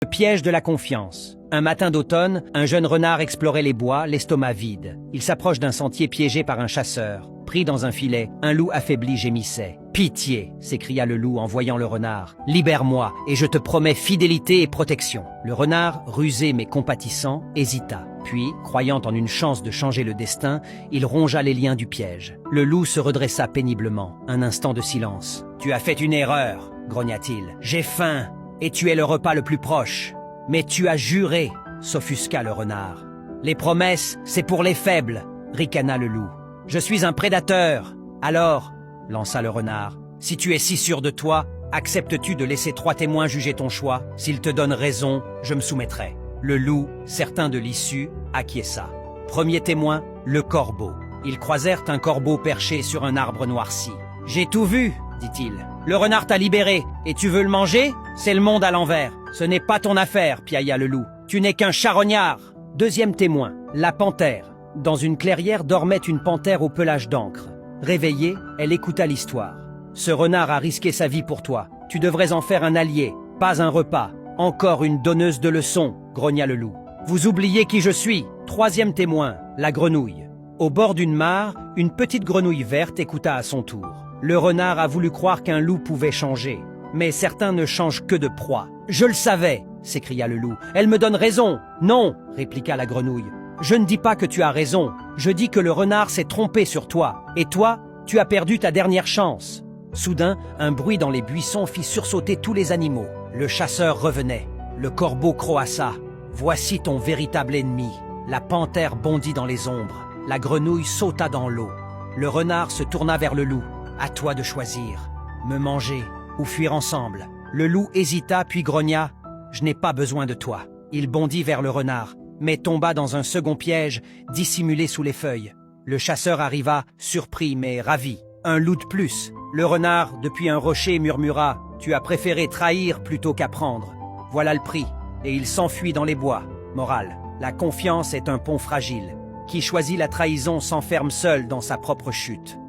Le piège de la confiance. Un matin d'automne, un jeune renard explorait les bois, l'estomac vide. Il s'approche d'un sentier piégé par un chasseur. Pris dans un filet, un loup affaibli gémissait. « Pitié !» s'écria le loup en voyant le renard. « Libère-moi, et je te promets fidélité et protection. » Le renard, rusé mais compatissant, hésita. Puis, croyant en une chance de changer le destin, il rongea les liens du piège. Le loup se redressa péniblement. Un instant de silence. « Tu as fait une erreur !» grogna-t-il. « J'ai faim, et tu es le repas le plus proche. Mais tu as juré !» s'offusqua le renard. « Les promesses, c'est pour les faibles !» ricana le loup. « Je suis un prédateur !» Alors, lança le renard, si tu es si sûr de toi, acceptes-tu de laisser 3 témoins juger ton choix? S'ils te donnent raison, je me soumettrai. Le loup, certain de l'issue, acquiesça. Premier témoin, le corbeau. Ils croisèrent un corbeau perché sur un arbre noirci. « J'ai tout vu !» dit-il. « Le renard t'a libéré, et tu veux le manger? C'est le monde à l'envers. Ce n'est pas ton affaire, piailla le loup. Tu n'es qu'un charognard !» Deuxième témoin, la panthère. Dans une clairière dormait une panthère au pelage d'encre. Réveillée, elle écouta l'histoire. « Ce renard a risqué sa vie pour toi. Tu devrais en faire un allié, pas un repas. Encore une donneuse de leçons, grogna le loup. Vous oubliez qui je suis. Troisième témoin, la grenouille. Au bord d'une mare, une petite grenouille verte écouta à son tour. Le renard a voulu croire qu'un loup pouvait changer. Mais certains ne changent que de proie. « Je le savais !» s'écria le loup. « Elle me donne raison !»« Non !» répliqua la grenouille. « Je ne dis pas que tu as raison. Je dis que le renard s'est trompé sur toi. Et toi, tu as perdu ta dernière chance. » Soudain, un bruit dans les buissons fit sursauter tous les animaux. Le chasseur revenait. Le corbeau croassa. « Voici ton véritable ennemi. » La panthère bondit dans les ombres. La grenouille sauta dans l'eau. Le renard se tourna vers le loup. « À toi de choisir. Me manger ou fuir ensemble. » Le loup hésita puis grogna. « Je n'ai pas besoin de toi. » Il bondit vers le renard, mais tomba dans un second piège, dissimulé sous les feuilles. Le chasseur arriva, surpris mais ravi. « Un loup de plus. » Le renard, depuis un rocher, murmura. « Tu as préféré trahir plutôt qu'apprendre. Voilà le prix. » Et il s'enfuit dans les bois. Morale. La confiance est un pont fragile. Qui choisit la trahison s'enferme seul dans sa propre chute.